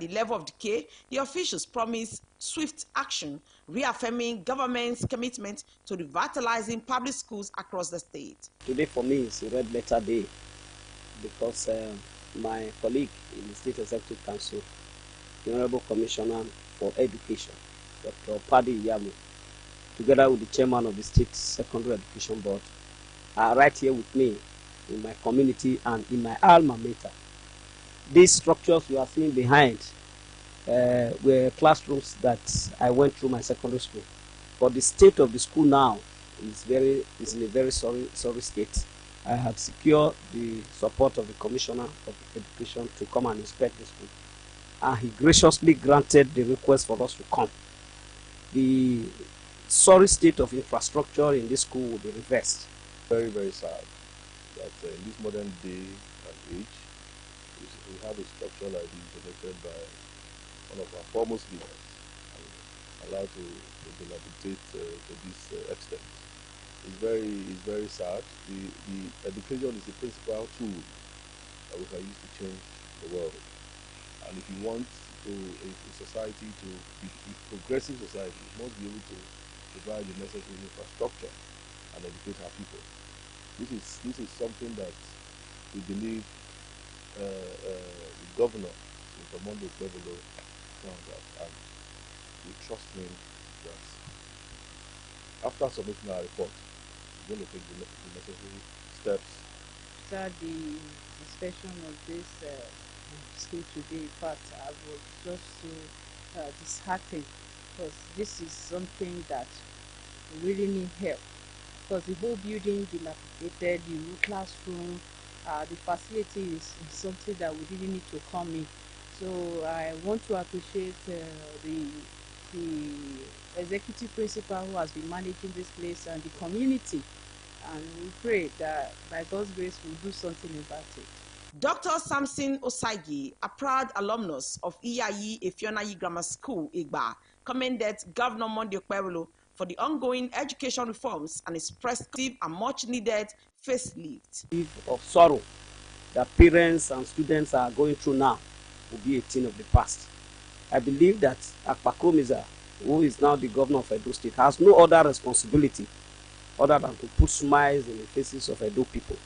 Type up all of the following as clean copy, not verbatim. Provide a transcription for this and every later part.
the level of decay, the officials promised swift action, reaffirming government's commitment to revitalizing public schools across the state. Today for me is a red letter day because my colleague in the State Executive Council, the Honorable Commissioner for Education, Dr. Paddy Yamu, together with the chairman of the State Secondary Education Board, are right here with me in my community and in my alma mater. These structures you are seeing behind were classrooms that I went through my secondary school. But the state of the school now is in a very sorry state. I have secured the support of the Commissioner of Education to come and inspect the school, and he graciously granted the request for us to come. The sorry state of infrastructure in this school will be reversed. Very, very sad that in this modern day and age, we have a structure like this erected by one of our foremost leaders and allowed to dilapidate to this extent. It's very sad. The education is the principal tool that we can use to change the world. And if you want a society to be a progressive society, you must be able to provide the necessary infrastructure and educate our people. This is something that we believe the governor, Mr. Mondo Pevolo, found out, and we trust him that after submitting our report, we're going to take the necessary steps. After the inspection of this school today, in fact, I was just so disheartened, because this is something that we really need help. Because the whole building dilapidated, the new classroom, the facility is something that we really need to come in. So I want to appreciate the executive principal who has been managing this place and the community. And we pray that by God's grace we'll do something about it. Dr. Samson Osaigi, a proud alumnus of Iyayi Efionayi Grammar School, Igba, commended Governor Monday Okpebholo for the ongoing education reforms and expressed a much-needed facelift. Of sorrow that parents and students are going through now will be a thing of the past. I believe that Akpakomiza, who is now the governor of Edo State, has no other responsibility other than to put smiles in the faces of Edo people,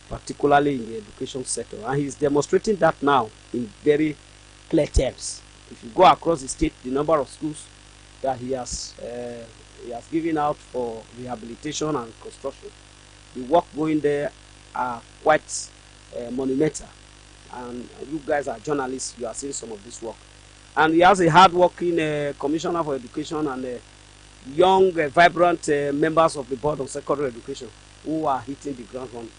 particularly in the education sector. And he's demonstrating that now in very clear terms. If you go across the state, the number of schools that he has given out for rehabilitation and construction, the work going there are quite monumental. And you guys are journalists, you are seeing some of this work. And he has a hard-working commissioner for education and young, vibrant members of the board of secondary education who are hitting the ground running.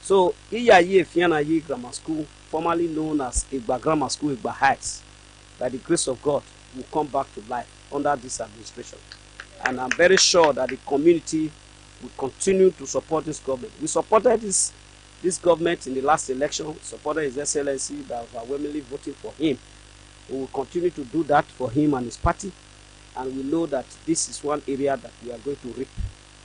So, Iyayi Efionayi Grammar School, formerly known as Igba Grammar School, Igba Heights, by the grace of God, will come back to life under this administration. And I'm very sure that the community will continue to support this government. We supported this government in the last election, supported His Excellency by overwhelmingly voting for him. We will continue to do that for him and his party. And we know that this is one area that we are going to reap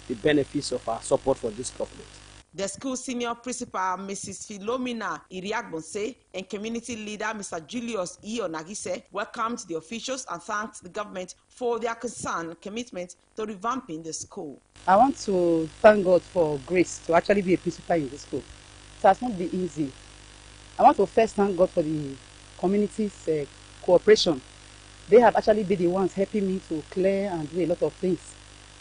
the benefits of our support for this government. The school senior principal, Mrs. Philomena Iriagbonse, and community leader, Mr. Julius Ionagise, welcomed the officials and thanked the government for their concern and commitment to revamping the school. I want to thank God for grace to actually be a principal in this school. It has not been easy. I want to first thank God for the community's cooperation. They have actually been the ones helping me to clear and do a lot of things.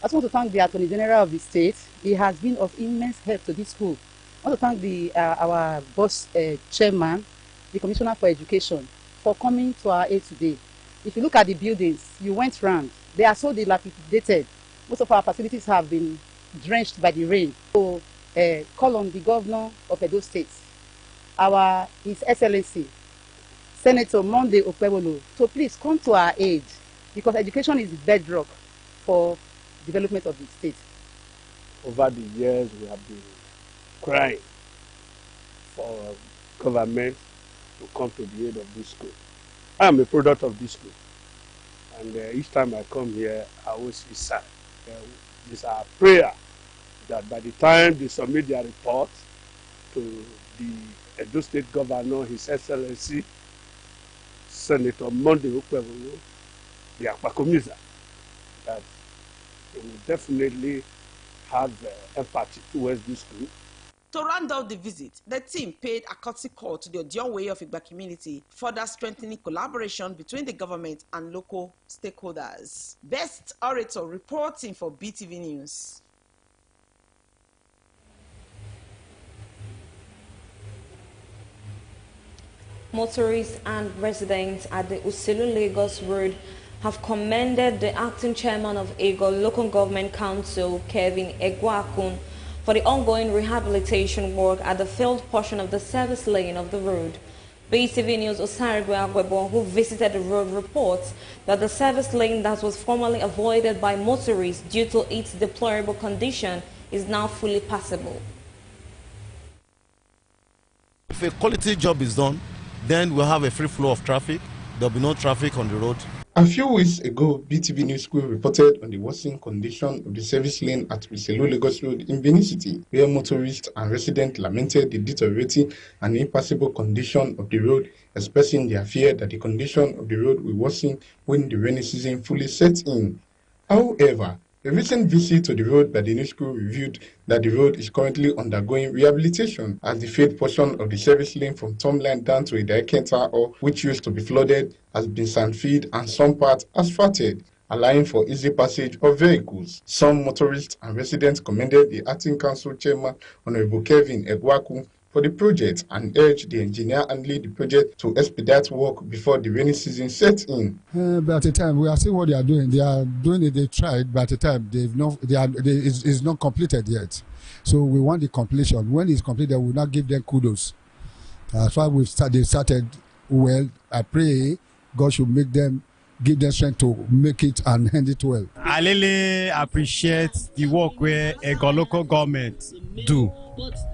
I also want to thank the Attorney General of the state. He has been of immense help to this school. I want to thank our boss chairman, the Commissioner for Education, for coming to our aid today. If you look at the buildings, you went round, they are so dilapidated. Most of our facilities have been drenched by the rain. So call on the governor of Edo State, His Excellency, Senator Monday Okpebholo, to please come to our aid, because education is the bedrock for development of the state. Over the years, we have been crying for government to come to the aid of this school. I am a product of this school, and each time I come here, I always feel sad. It's our prayer that by the time they submit their report to the Edo State Governor, His Excellency, Senator Monday Okwebolo, the Akpakomiza, that they will definitely have empathy towards this group. To round out the visit, the team paid a courtesy call to the Odion Way of Igba community, further strengthening collaboration between the government and local stakeholders. Best Orator reporting for BeeTv News. Motorists and residents at the Uselu-Lagos Road have commended the acting chairman of Ego Local Government Council, Kevin Egwakun, for the ongoing rehabilitation work at the failed portion of the service lane of the road. BeeTv News Osarigwe Agwebo, who visited the road, reports that the service lane that was formerly avoided by motorists due to its deplorable condition is now fully passable. If a quality job is done, then we'll have a free flow of traffic. There'll be no traffic on the road. A few weeks ago, BeeTv News School reported on the worsening condition of the service lane at Uselu-Lagos Road in Benin City, where motorists and residents lamented the deteriorating and impassable condition of the road, expressing their fear that the condition of the road will worsen when the rainy season fully sets in. However, a recent visit to the road by the news crew revealed that the road is currently undergoing rehabilitation, as the failed portion of the service lane from Tomline down to Idaikenta, or which used to be flooded, has been sand-filled and some parts asphalted, allowing for easy passage of vehicles. Some motorists and residents commended the acting council chairman, Honorable Kevin Egwaku, for the project and urged the engineer handling the project to expedite work before the rainy season sets in. But at the time, we are seeing what they are doing. They are doing it. They tried, but at the time, it's not completed yet. So we want the completion. When it's completed, we will not give them kudos. That's why they started well. I pray God should give them strength to make it and hand it well. I really appreciate the work where a local government do.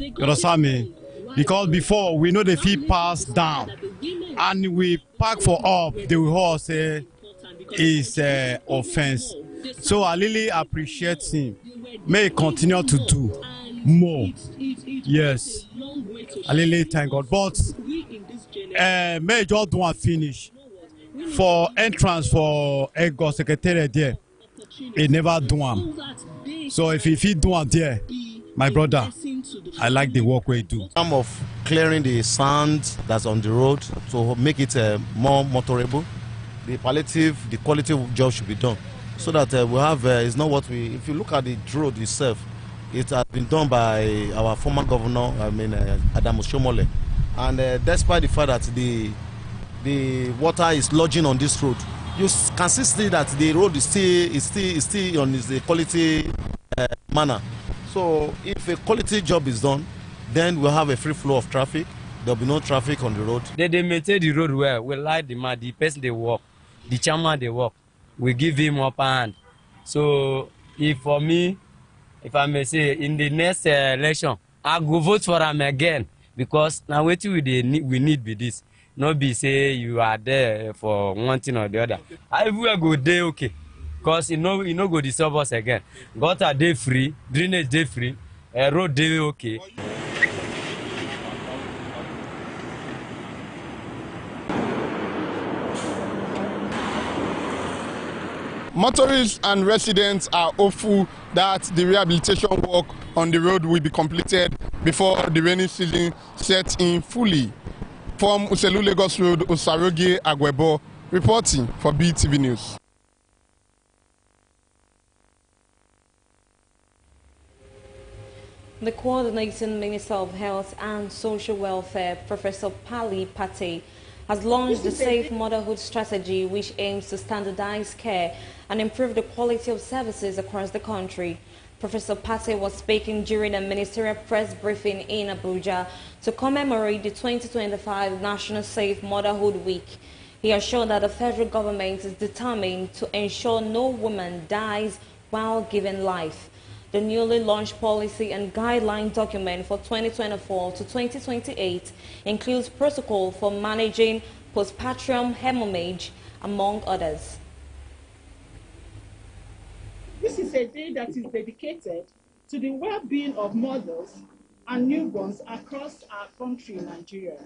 You understand me? Because before we know the fee pass down and we park for up, they will all say is offense. So I really appreciate him. May he continue to do more. Yes. I really thank God. But may he just do and finish. For entrance for Ego Secretariat there, he never do them. So if he do them there, my brother, I like the work we do. Some of clearing the sand that's on the road to make it more motorable. The palliative, the quality of job should be done, so that we have. It's not what we. If you look at the road itself, it has been done by our former governor, Adam Oshomole, and despite the fact that the water is lodging on this road, you can still see that the road is still on the quality manner. So if a quality job is done, then we'll have a free flow of traffic. There'll be no traffic on the road. They maintain the road well. We like the man, the person they work, the chairman they work. We give him upper hand. So if for me, if I may say, in the next election, I go vote for him again, because now what we need be this. Not be say you are there for one thing or the other. I will go there, okay. Because you know go disturb us again. Gutter day free, drainage day free, road day okay. Motorists and residents are hopeful that the rehabilitation work on the road will be completed before the rainy season sets in fully. From Uselu-Lagos Road, Osarigwe Agwebo, reporting for BeeTv News. The Coordinating Minister of Health and Social Welfare, Professor Pali Pate, has launched the Safe Motherhood Strategy, which aims to standardize care and improve the quality of services across the country. Professor Pate was speaking during a ministerial press briefing in Abuja to commemorate the 2025 National Safe Motherhood Week. He assured that the federal government is determined to ensure no woman dies while giving life. The newly launched policy and guideline document for 2024 to 2028 includes protocol for managing postpartum hemorrhage, among others. This is a day that is dedicated to the well-being of mothers and newborns across our country, Nigeria.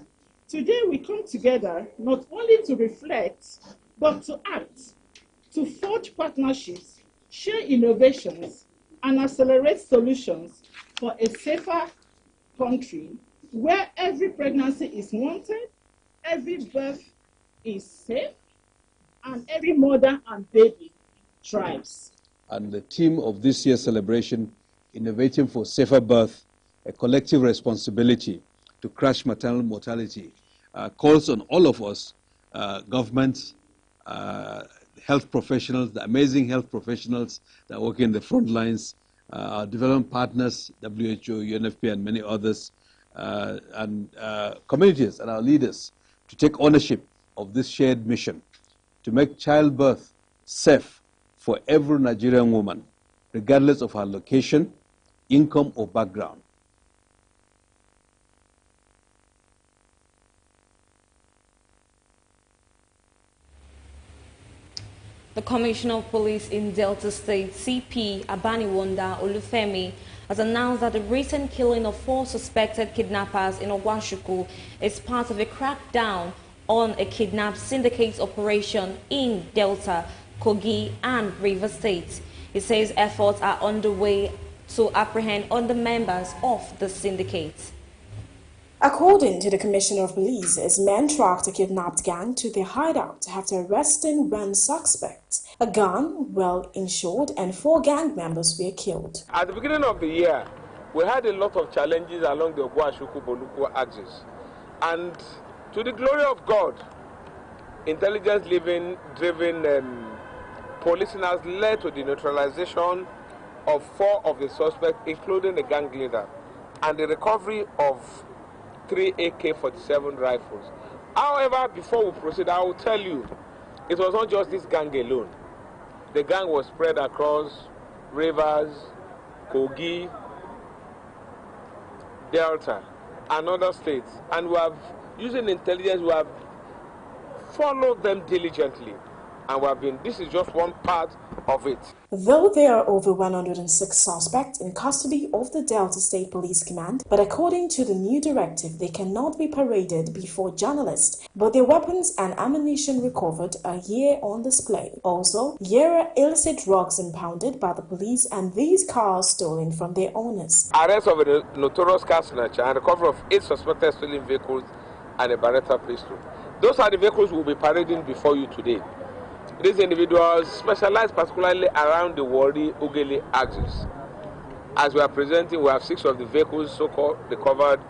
Today we come together not only to reflect, but to act, to forge partnerships, share innovations, and accelerate solutions for a safer country where every pregnancy is wanted, every birth is safe, and every mother and baby thrives. And the theme of this year's celebration, Innovating for Safer Birth, a collective responsibility to crush maternal mortality, calls on all of us, governments, health professionals, the amazing health professionals that work in the front lines, our development partners, WHO, UNFPA, and many others, and communities and our leaders to take ownership of this shared mission to make childbirth safe for every Nigerian woman, regardless of her location, income, or background. The Commissioner of Police in Delta State, CP Abaniwanda Olufemi, has announced that the recent killing of 4 suspected kidnappers in Ogwashuku is part of a crackdown on a kidnap syndicate operation in Delta, Kogi, and Rivers State. He says efforts are underway to apprehend other members of the syndicate. According to the Commissioner of Police, his men tracked a kidnapped gang to their hideout after arresting one suspect. A gun, well insured, and 4 gang members were killed. At the beginning of the year, we had a lot of challenges along the Ogwashuku-Boluku axis. And to the glory of God, intelligence-driven policing has led to the neutralization of 4 of the suspects, including the gang leader, and the recovery of 3 AK-47 rifles. However, before we proceed, I will tell you, it was not just this gang alone. The gang was spread across Rivers, Kogi, Delta, and other states. And we have, using intelligence, we have followed them diligently. And this is just one part of it. Though there are over 106 suspects in custody of the Delta State Police Command, but according to the new directive, they cannot be paraded before journalists, but their weapons and ammunition recovered are here on display. Also, here are illicit drugs impounded by the police and these cars stolen from their owners. Arrest of a notorious car snatcher and recovery of 8 suspected stolen vehicles and a Beretta pistol. Those are the vehicles we'll be parading before you today. These individuals specialize particularly around the Wari-Ugele axis. As we are presenting, we have 6 of the vehicles so-called recovered,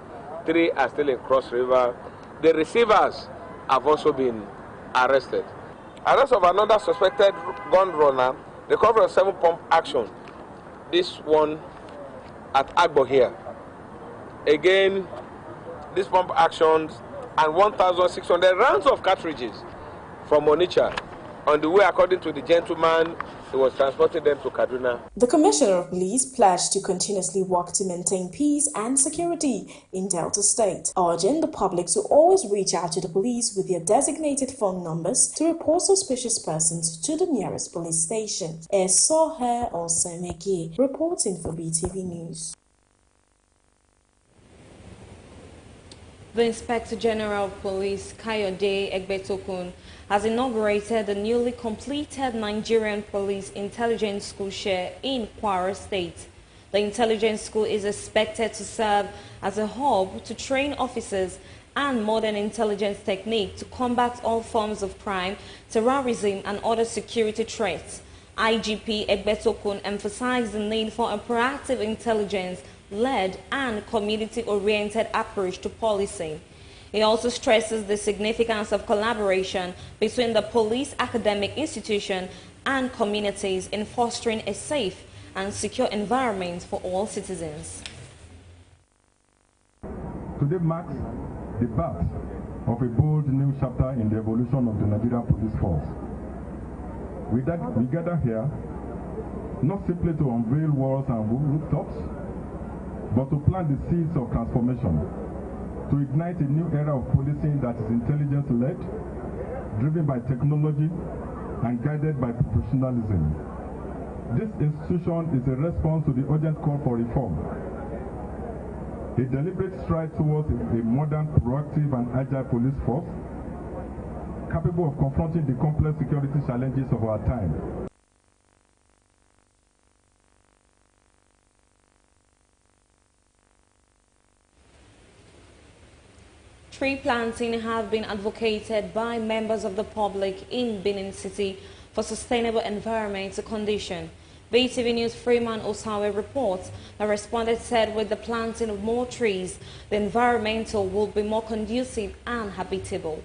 3 are still in Cross River. The receivers have also been arrested. Arrest of another suspected gun runner, recovery of 7 pump action. This one at Agbo here. Again, these pump actions and 1,600 rounds of cartridges from Onitsha. On the way, according to the gentleman, he was transporting them to Kaduna. The Commissioner of Police pledged to continuously work to maintain peace and security in Delta State, urging the public to always reach out to the police with their designated phone numbers to report suspicious persons to the nearest police station. Esohe Osemeke, reporting for BeeTv News. The Inspector General of Police, Kayode Egbetokun, has inaugurated the newly completed Nigerian Police Intelligence School Share in Kwara State. The intelligence school is expected to serve as a hub to train officers and modern intelligence technique to combat all forms of crime, terrorism, and other security threats. IGP Egbetokun emphasized the need for a proactive intelligence-led and community-oriented approach to policing. He also stresses the significance of collaboration between the police academic institution and communities in fostering a safe and secure environment for all citizens. Today marks the birth of a bold new chapter in the evolution of the Nigerian Police Force. We gather here not simply to unveil walls and rooftops, but to plant the seeds of transformation, to ignite a new era of policing that is intelligence-led, driven by technology, and guided by professionalism. This institution is a response to the urgent call for reform. a deliberate stride towards a modern, proactive, and agile police force capable of confronting the complex security challenges of our time. Tree planting have been advocated by members of the public in Benin City for sustainable environmental condition. BeeTv News Freeman Osawe reports that respondents said with the planting of more trees, the environmental will be more conducive and habitable.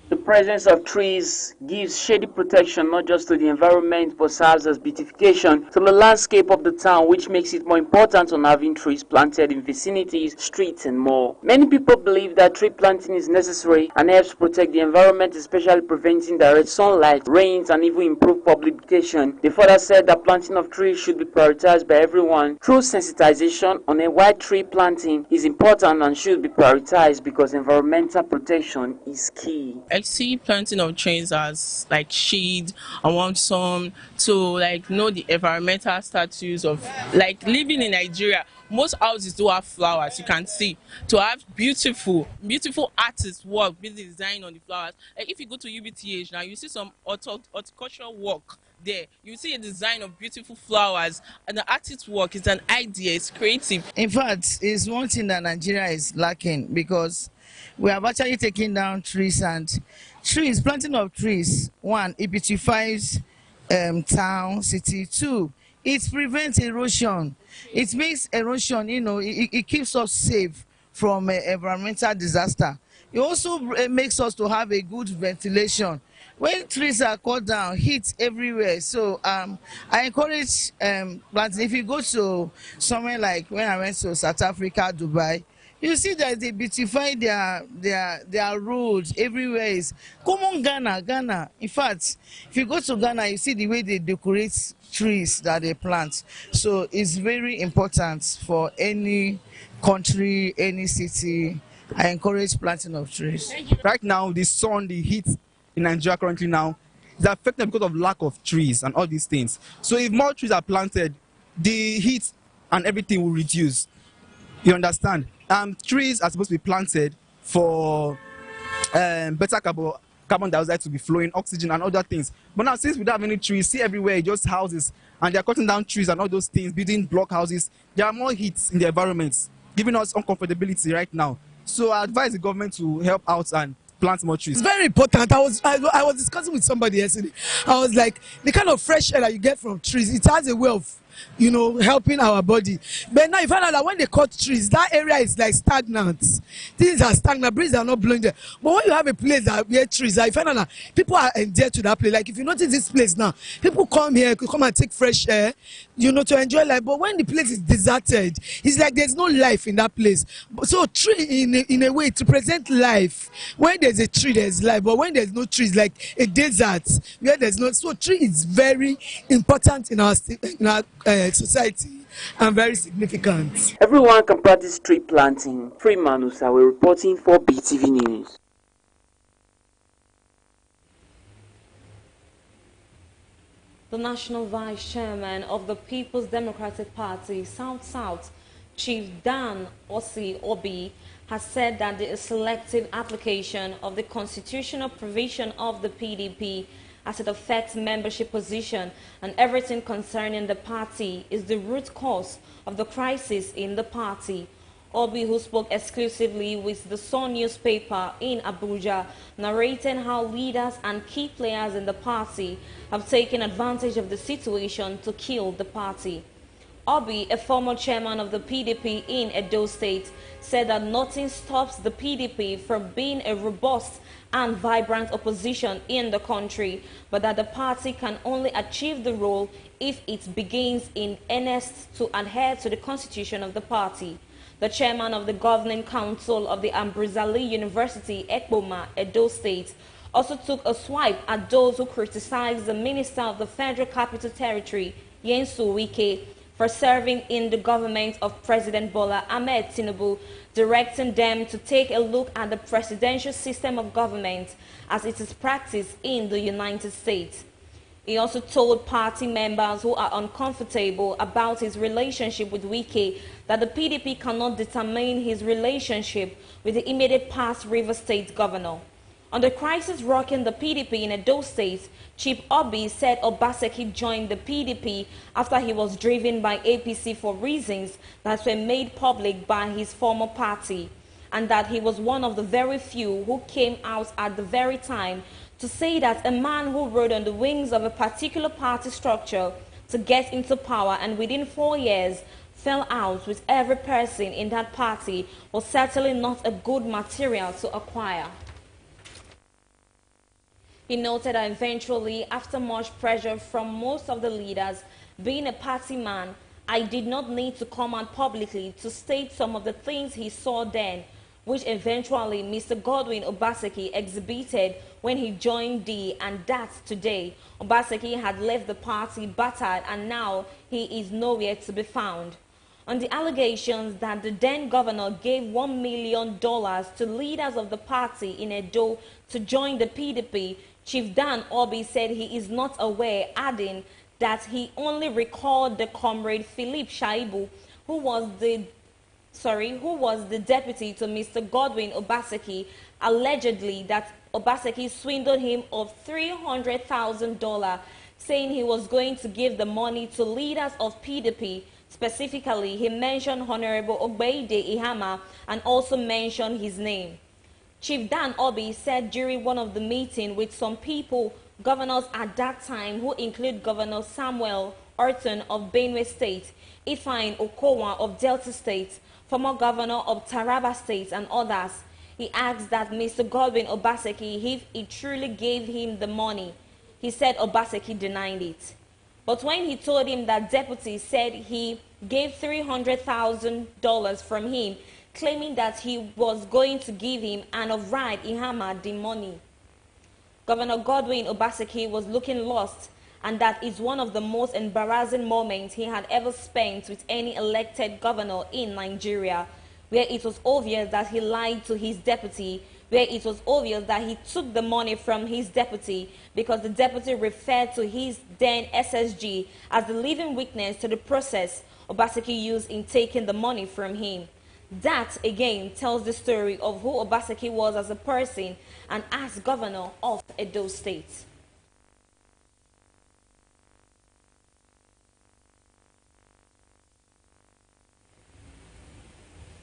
The presence of trees gives shady protection not just to the environment but serves as beautification to the landscape of the town, which makes it more important on having trees planted in vicinities, streets and more. Many people believe that tree planting is necessary and helps protect the environment, especially preventing direct sunlight, rains and even improve public education. They further said that planting of trees should be prioritized by everyone through sensitization on why tree planting is important and should be prioritized because environmental protection is key. I see planting of trees as like shade. I want some to like know the environmental status of like living in Nigeria. Most houses do have flowers, you can see. To have beautiful artists work, with the design on the flowers. Like if you go to UBTH now, you see some horticultural work there. You see a design of beautiful flowers, and the artist's work is an idea, it's creative. In fact, it's one thing that Nigeria is lacking because we have actually taken down trees, and planting of trees, one, it beautifies town, city. Two, it prevents erosion. It makes erosion, it keeps us safe from environmental disaster. It also makes us to have a good ventilation. When trees are cut down, heat everywhere. So I encourage planting. If you go to somewhere like when I went to South Africa, Dubai, you see that they beautify their roads everywhere. Is common Ghana. In fact, if you go to Ghana, you see the way they decorate trees that they plant. So it's very important for any country, any city. I encourage planting of trees. Right now, the sun, the heat in Nigeria currently now is affected because of lack of trees and all these things. So if more trees are planted, the heat and everything will reduce. You understand? Trees are supposed to be planted for better carbon dioxide to be flowing, oxygen and other things. But now since we don't have any trees, see everywhere, just houses, and they're cutting down trees and all those things, building block houses, there are more heat in the environment, giving us uncomfortability right now. So I advise the government to help out and plant more trees. It's very important. I was discussing with somebody yesterday. I was like, the kind of fresh air that you get from trees, it has a way of helping our body. But now you find out that when they cut trees, that area is like stagnant. Things are stagnant, breeze are not blowing there. But when you have a place that where trees are, you find out that people are endeared to that place. Like if you notice this place now, people come here, come and take fresh air, to enjoy life. But when the place is deserted, it's like there's no life in that place. So tree in a way to present life. When there's a tree, there's life. But when there's no trees, like a desert, where there's no, so tree is very important in our society and very significant. Everyone can practice tree planting. Freeman Osawe reporting for BeeTv News. The National Vice Chairman of the People's Democratic Party, South-South, Chief Dan Obi, has said that the selective application of the constitutional provision of the PDP as it affects membership position and everything concerning the party is the root cause of the crisis in the party. Obi, who spoke exclusively with the Sun newspaper in Abuja, narrating how leaders and key players in the party have taken advantage of the situation to kill the party. Obi, a former chairman of the PDP in Edo State, said that nothing stops the PDP from being a robust and vibrant opposition in the country, but that the party can only achieve the role if it begins in earnest to adhere to the constitution of the party. The chairman of the governing council of the Ambrizali University, Ekboma, Edo State, also took a swipe at those who criticized the minister of the Federal Capital Territory, Nyesom Wike, for serving in the government of President Bola Ahmed Tinubu, directing them to take a look at the presidential system of government as it is practiced in the United States. He also told party members who are uncomfortable about his relationship with Wike that the PDP cannot determine his relationship with the immediate past Rivers State governor. On the crisis rocking the PDP in Edo State, Chief Obi said Obaseki joined the PDP after he was driven by APC for reasons that were made public by his former party, and that he was one of the very few who came out at the very time to say that a man who rode on the wings of a particular party structure to get into power and within 4 years fell out with every person in that party was certainly not a good material to acquire. He noted that eventually, after much pressure from most of the leaders, being a party man, I did not need to come out publicly to state some of the things he saw then, which eventually Mr. Godwin Obaseki exhibited when he joined D, and that today, Obaseki had left the party battered and now he is nowhere to be found. On the allegations that the then governor gave $1 million to leaders of the party in Edo to join the PDP, Chief Dan Obi said he is not aware, adding that he only recalled the comrade Philip Shaibu, who was the deputy to Mr. Godwin Obaseki, allegedly that Obaseki swindled him of $300,000, saying he was going to give the money to leaders of PDP. Specifically, he mentioned Honorable Ogbeide Ihama and also mentioned his name. Chief Dan Obi said during one of the meetings with some people, governors at that time, who include Governor Samuel Orton of Benue State, Ifeanyi Okowa of Delta State, former governor of Taraba State, and others. He asked that Mr. Godwin Obaseki if he truly gave him the money. He said Obaseki denied it. But when he told him that deputy said he gave $300,000 from him, claiming that he was going to give him and of right Ihama the money. Governor Godwin Obaseki was looking lost, and that is one of the most embarrassing moments he had ever spent with any elected governor in Nigeria, where it was obvious that he lied to his deputy, where it was obvious that he took the money from his deputy because the deputy referred to his then SSG as the living witness to the process Obaseki used in taking the money from him. That, again, tells the story of who Obaseki was as a person and as governor of Edo State.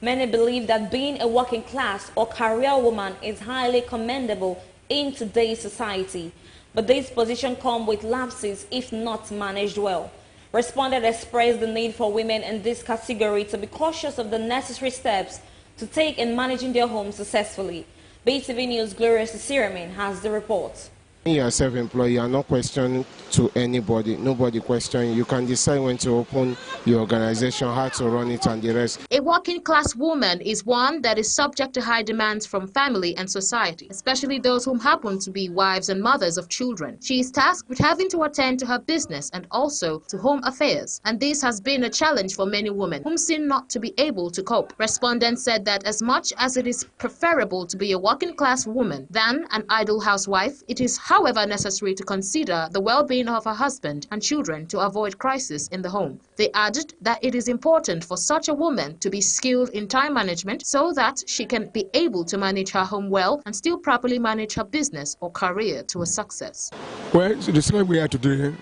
Many believe that being a working class or career woman is highly commendable in today's society, but this position comes with lapses if not managed well. Respondents expressed the need for women in this category to be cautious of the necessary steps to take in managing their homes successfully. BeeTv News' Glorious Siramin has the report. You are self-employed, you are not questioned to anybody, nobody question. You can decide when to open your organization, how to run it, and the rest. A working class woman is one that is subject to high demands from family and society, especially those whom happen to be wives and mothers of children. She is tasked with having to attend to her business and also to home affairs, and this has been a challenge for many women whom seem not to be able to cope. Respondents said that as much as it is preferable to be a working class woman than an idle housewife, it is however necessary to consider the well-being of her husband and children to avoid crisis in the home. They added that it is important for such a woman to be skilled in time management so that she can be able to manage her home well and still properly manage her business or career to a success. Well, the same we are today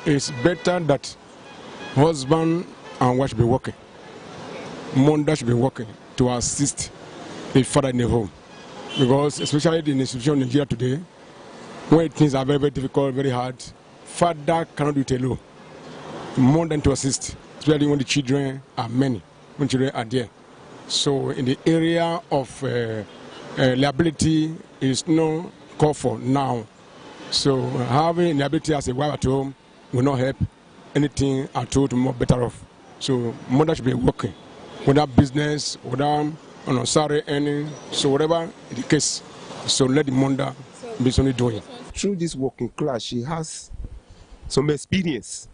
is better that husband and wife should be working. Mother should be working to assist the father in the home. Because especially in the institution in Nigeria today, when things are very, very difficult, very hard, father cannot do it alone. More than to assist, especially when the children are many, when children are there. So in the area of liability is no call for now. So having liability as a wife at home will not help anything at all to more better off. So mother should be working, whether business, whether salary earning, so whatever the case. So let the mother be only doing. Through this working class, she has some experience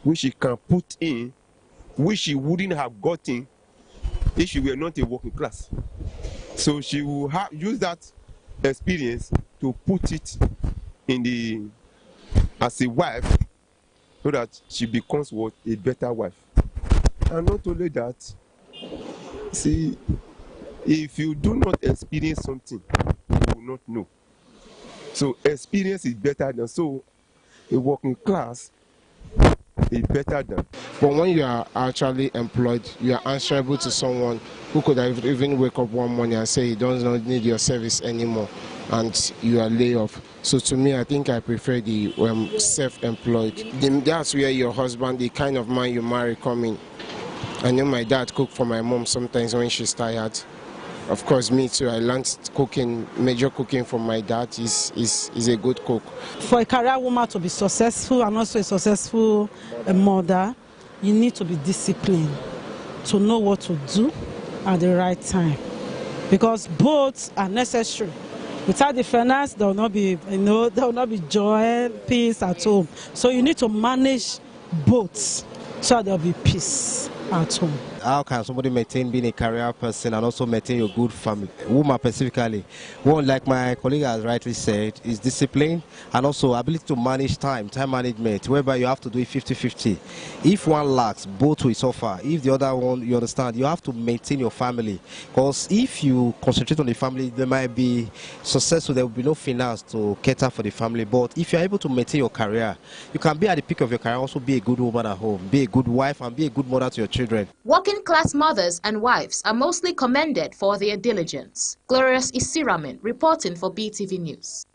which she can put in, which she wouldn't have gotten if she were not a working class. So she will use that experience to put it in the as a wife so that she becomes what? A better wife. And not only that, see, if you do not experience something, you will not know. So experience is better than, so a working class is better than. But when you are actually employed, you are answerable to someone who could have even wake up one morning and say he does not need your service anymore, and you are laid off. So to me, I think I prefer the self-employed. That's where your husband, the kind of man you marry, come in. I know my dad cook for my mom sometimes when she's tired. Of course, me too. I learned cooking, major cooking from my dad. Is a good cook. For a career woman to be successful and also a successful mother, you need to be disciplined, to know what to do at the right time, because both are necessary. Without the finance, there will not be, there will not be joy, peace at home. So you need to manage both, so there will be peace at home. How can somebody maintain being a career person and also maintain your good family? Woman specifically, one, like my colleague has rightly said, is discipline and also ability to manage time management, whereby you have to do it 50-50. If one lacks, both will suffer. If the other one, you understand, you have to maintain your family. Because if you concentrate on the family, there might be successful, there will be no finance to cater for the family. But if you're able to maintain your career, you can be at the peak of your career, also be a good woman at home, be a good wife, and be a good mother to your children. Working-class mothers and wives are mostly commended for their diligence. Glorious Isiramin reporting for BeeTv News.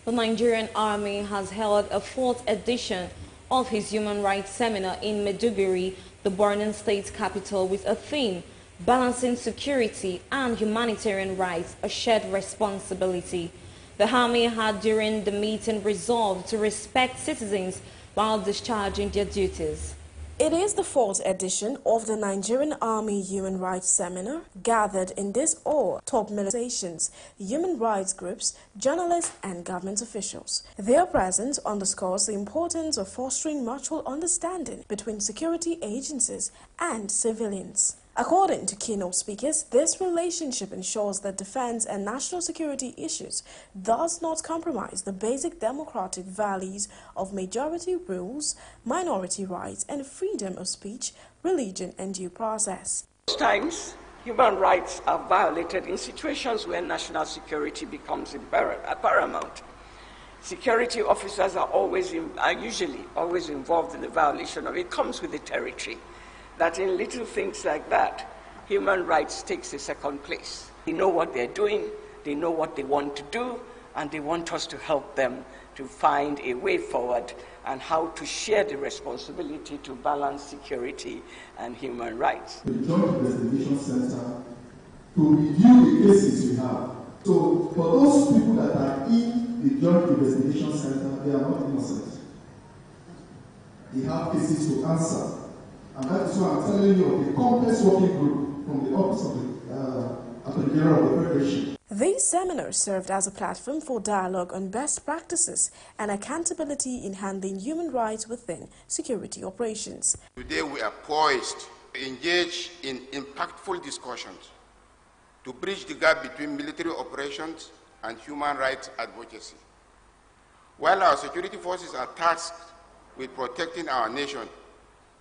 The Nigerian Army has held a 4th edition of his Human Rights Seminar in Maiduguri, the Borno State capital, with a theme, Balancing Security and Humanitarian Rights, a Shared Responsibility. The Army had during the meeting resolved to respect citizens while discharging their duties. It is the 4th edition of the Nigerian Army Human Rights Seminar. Gathered in this hall, top militations, human rights groups, journalists and government officials. Their presence underscores the importance of fostering mutual understanding between security agencies and civilians. According to keynote speakers, this relationship ensures that defense and national security issues does not compromise the basic democratic values of majority rules, minority rights, and freedom of speech, religion, and due process. Most times, human rights are violated in situations where national security becomes paramount. Security officers are usually always involved in the violation of it. It comes with the territory. That in little things like that, human rights takes a second place. They know what they're doing, they know what they want to do, and they want us to help them to find a way forward and how to share the responsibility to balance security and human rights. The Joint Investigation Center to review the cases we have. So for those people that are in the Joint Investigation Center, they are not innocent. They have cases to answer. And that is why I'm telling you of the complex working group from the office of the Attorney General of the Federation. These seminars served as a platform for dialogue on best practices and accountability in handling human rights within security operations. Today we are poised to engage in impactful discussions to bridge the gap between military operations and human rights advocacy. While our security forces are tasked with protecting our nation,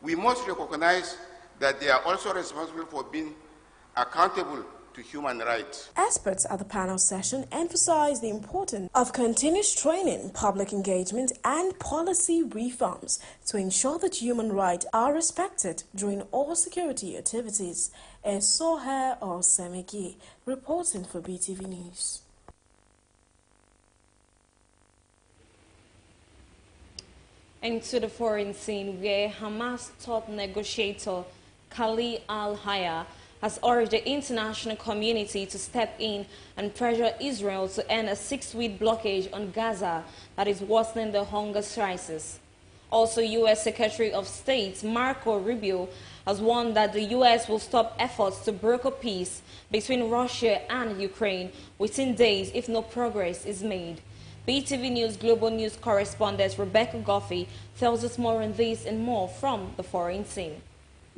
we must recognize that they are also responsible for being accountable to human rights. Experts at the panel session emphasized the importance of continuous training, public engagement, and policy reforms to ensure that human rights are respected during all security activities. Soher Semegi reporting for BeeTv News. Into the foreign scene, where Hamas top negotiator Khalil al-Hayya has urged the international community to step in and pressure Israel to end a 6-week blockade on Gaza that is worsening the hunger crisis. Also, U.S. Secretary of State Marco Rubio has warned that the U.S. will stop efforts to broker peace between Russia and Ukraine within days if no progress is made. BeeTv News Global News correspondent Rebecca Goffey tells us more on this and more from the foreign scene.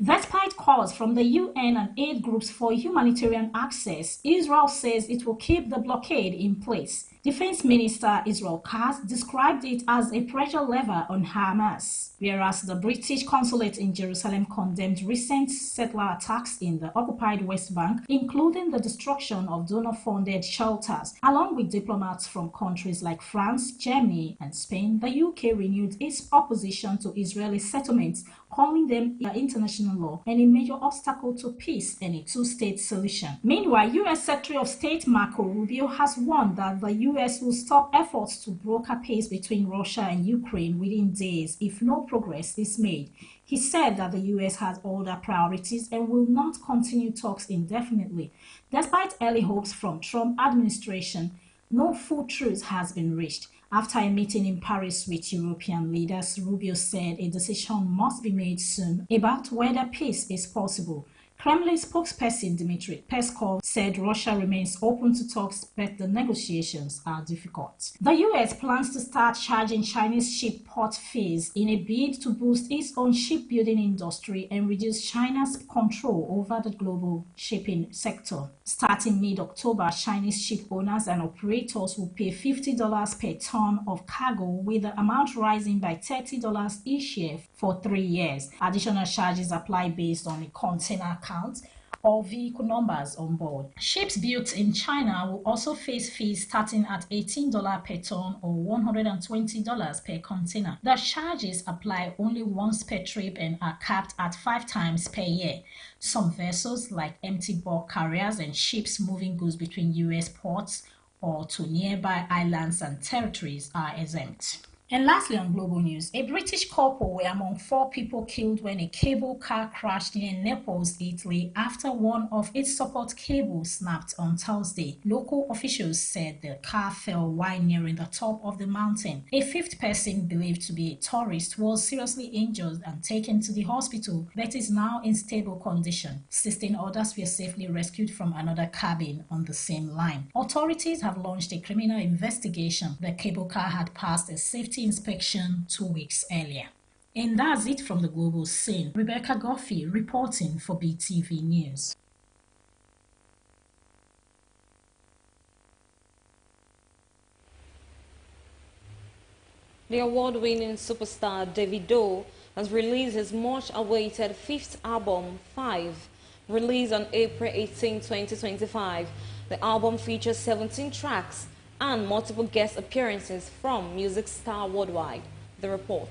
Despite calls from the UN and aid groups for humanitarian access, Israel says it will keep the blockade in place. Defense Minister Israel Katz described it as a pressure lever on Hamas, whereas the British consulate in Jerusalem condemned recent settler attacks in the occupied West Bank, including the destruction of donor-funded shelters. Along with diplomats from countries like France, Germany, and Spain, the UK renewed its opposition to Israeli settlements, calling them international law and a major obstacle to peace and a two-state solution. Meanwhile, U.S. Secretary of State Marco Rubio has warned that the U.S. will stop efforts to broker peace between Russia and Ukraine within days if no progress is made. He said that the U.S. has other priorities and will not continue talks indefinitely. Despite early hopes from Trump administration, no full truce has been reached. After a meeting in Paris with European leaders, Rubio said a decision must be made soon about whether peace is possible. Kremlin spokesperson Dmitry Peskov said Russia remains open to talks, but the negotiations are difficult. The U.S. plans to start charging Chinese ship port fees in a bid to boost its own shipbuilding industry and reduce China's control over the global shipping sector. Starting mid-October, Chinese ship owners and operators will pay $50 per ton of cargo, with the amount rising by $30 each year for 3 years. Additional charges apply based on a container count or vehicle numbers on board. Ships built in China will also face fees starting at $18 per ton or $120 per container. The charges apply only once per trip and are capped at 5 times per year. Some vessels, like empty bulk carriers and ships moving goods between U.S. ports or to nearby islands and territories, are exempt. And lastly, on global news, a British couple were among 4 people killed when a cable car crashed near Naples, Italy, after one of its support cables snapped on Thursday. Local officials said the car fell while nearing the top of the mountain. A 5th person, believed to be a tourist, was seriously injured and taken to the hospital, but is now in stable condition. 16 others were safely rescued from another cabin on the same line. Authorities have launched a criminal investigation. The cable car had passed a safety inspection 2 weeks earlier. And that's it from the global scene. Rebecca Goffey reporting for BeeTv News. The award-winning superstar Davido has released his much-awaited 5th album, 5, released on April 18, 2025. The album features 17 tracks and multiple guest appearances from music star worldwide. The report.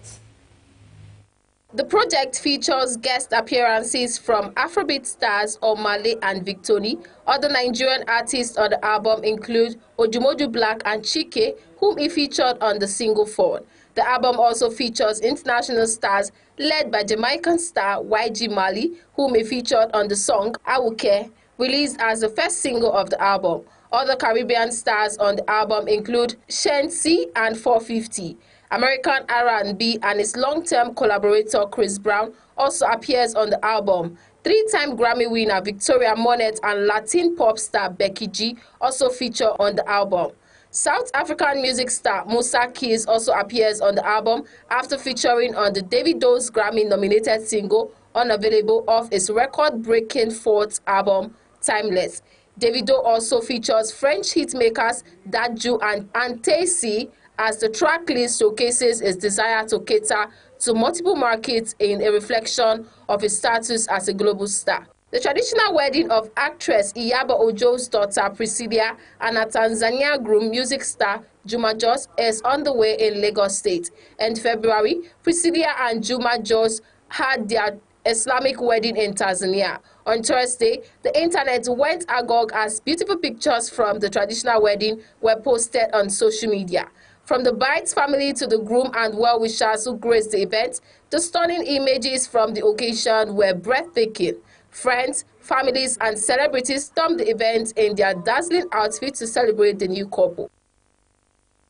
The project features guest appearances from Afrobeat stars Omale and Victony. Other Nigerian artists on the album include Ojumoju Black and Chike, whom he featured on the single Fall. The album also features international stars led by Jamaican star YG Mali, whom he featured on the song Awuke, released as the first single of the album. Other Caribbean stars on the album include Shensi and 450. American R&B and his long-term collaborator Chris Brown also appears on the album. 3-time Grammy winner Victoria Monet and Latin pop star Becky G also feature on the album. South African music star Musa Keys also appears on the album after featuring on the Davido's Grammy-nominated single Unavailable off his record-breaking 4th album, Timeless. Davido also features French hitmakers Dadju and Antesi, as the track list showcases his desire to cater to multiple markets in a reflection of his status as a global star. The traditional wedding of actress Iyabo Ojo's daughter Priscilla and a Tanzania groom music star Juma Jos is underway in Lagos State. In February, Priscilla and Juma Jos had their Islamic wedding in Tanzania. On Thursday, the internet went agog as beautiful pictures from the traditional wedding were posted on social media. From the bride's family to the groom and well-wishers who graced the event, the stunning images from the occasion were breathtaking. Friends, families, and celebrities stormed the event in their dazzling outfits to celebrate the new couple.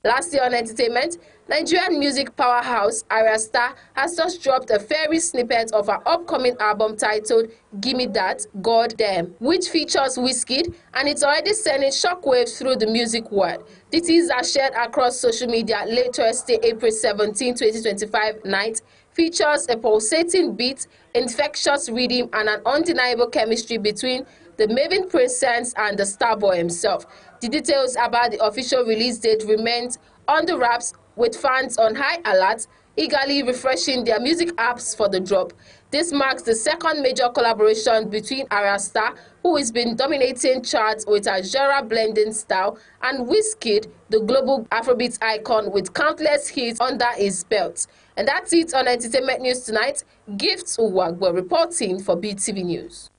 Lastly, on entertainment, Nigerian music powerhouse Arya Star has just dropped a fairy snippet of her upcoming album titled Gimme That, God Damn, which features Wizkid, and it's already sending shockwaves through the music world. The teaser shared across social media late Thursday, April 17, 2025 night, features a pulsating beat, infectious rhythm, and an undeniable chemistry between the Maven Princess and the Starboy himself. The details about the official release date remains on the wraps, with fans on high alert, eagerly refreshing their music apps for the drop. This marks the second major collaboration between Arasta, who has been dominating charts with her genre-blending style, and Wizkid, the global Afrobeat icon with countless hits under his belt. And that's it on Entertainment News tonight. Gifts Uwagwe reporting for BeeTv News.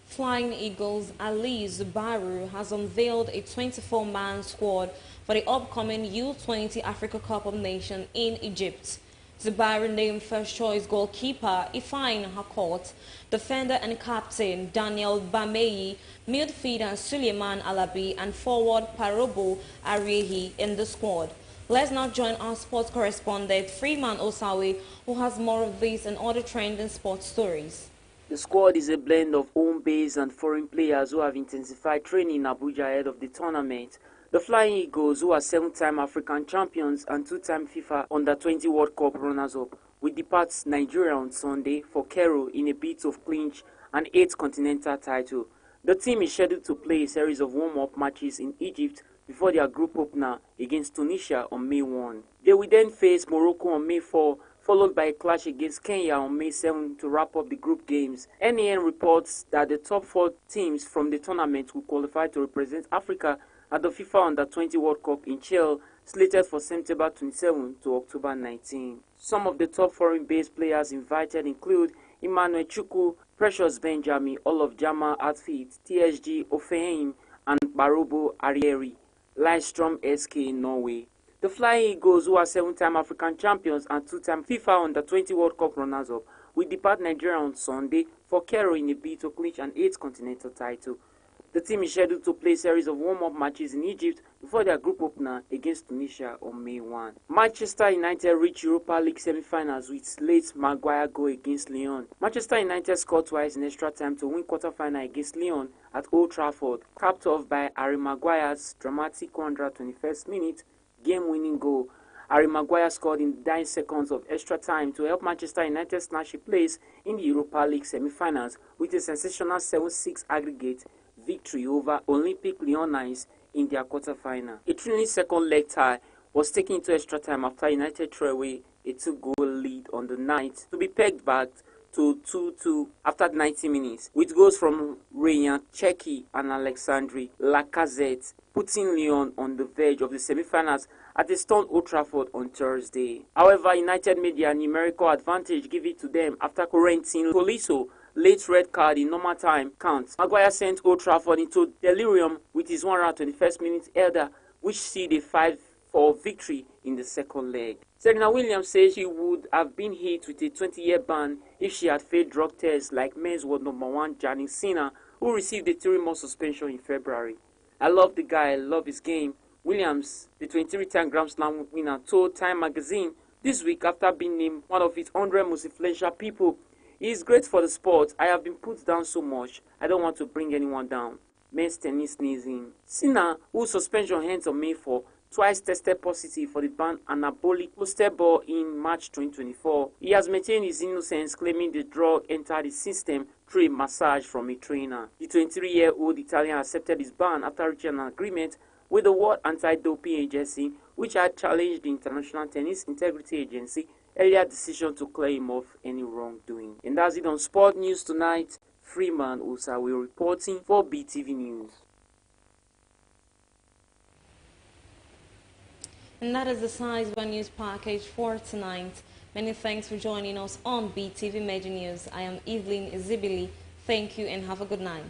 Flying Eagles Ali Zubaru has unveiled a 24-man squad for the upcoming U20 Africa Cup of Nations in Egypt. Zubaru named first-choice goalkeeper Ifeanyi Hakort, defender and captain Daniel Bameyi, midfielder Suleiman Alabi, and forward Parobo Ariehi in the squad. Let's now join our sports correspondent Freeman Osawe, who has more of these and other trending sports stories. The squad is a blend of home-based and foreign players who have intensified training in Abuja ahead of the tournament. The Flying Eagles, who are 7-time African champions and 2-time FIFA Under-20 World Cup runners-up, will depart Nigeria on Sunday for Cairo in a bid to clinch an 8th continental title. The team is scheduled to play a series of warm-up matches in Egypt before their group opener against Tunisia on May 1. They will then face Morocco on May 4, followed by a clash against Kenya on May 7 to wrap up the group games. NAN reports that the top 4 teams from the tournament will qualify to represent Africa at the FIFA Under-20 World Cup in Chile, slated for September 27 to October 19. Some of the top foreign-based players invited include Emmanuel Chukwu, Precious Benjamin, all of Jama Outfit, TSG Ofeim, and Barobo Arieri, Lindstrom SK in Norway. The Flying Eagles, who are 7-time African champions and 2-time FIFA Under-20 World Cup runners-up, will depart Nigeria on Sunday for Cairo in a bid to clinch an 8th continental title. The team is scheduled to play a series of warm-up matches in Egypt before their group opener against Tunisia on May 1. Manchester United reached Europa League semi-finals with late Maguire goal against Lyon. Manchester United scored twice in extra time to win quarter-final against Lyon at Old Trafford, capped off by Harry Maguire's dramatic 121st minute game-winning goal. Harry Maguire scored in the dying seconds of extra time to help Manchester United snatch a place in the Europa League semi-finals with a sensational 7-6 aggregate victory over Olympic Lyonnais in their quarter-final. A thrilling second leg tie was taken into extra time after United threw away a 2-goal lead on the night to be pegged back to 2-2 after 90 minutes, with goals from Rayan Cherki and Alexandre Lacazette, putting Lyon on the verge of the semi-finals at the Stone Old Trafford on Thursday. However, United made their numerical advantage given to them after Corentin Tolisso late red card in normal time count. Maguire sent Old Trafford into delirium with his 121st minute header, which sealed a 5-4 victory in the second leg. Serena Williams says she would have been hit with a 20-year ban if she had failed drug tests like men's world #1 Jannik Sinner, who received a 3-month suspension in February. "I love the guy, I love his game," Williams, the 23-time Grand Slam winner, told Time magazine this week after being named one of its 100 most influential people. "He is great for the sport. I have been put down so much. I don't want to bring anyone down." Men's tennis sneezing. Sinner, whose suspension ends on May 4, twice tested positive for the banned anabolic ball in March 2024. He has maintained his innocence, claiming the drug entered his system through a massage from a trainer. The 23-year-old Italian accepted his ban after reaching an agreement with the World Anti-Doping Agency, which had challenged the International Tennis Integrity Agency earlier decision to clear him of any wrongdoing. And that's it on Sport News tonight. Freeman Osawe reporting for BeeTv News. And that is the size of our news package for tonight. Many thanks for joining us on BeeTv Major News. I am Evelyn Izibili. Thank you and have a good night.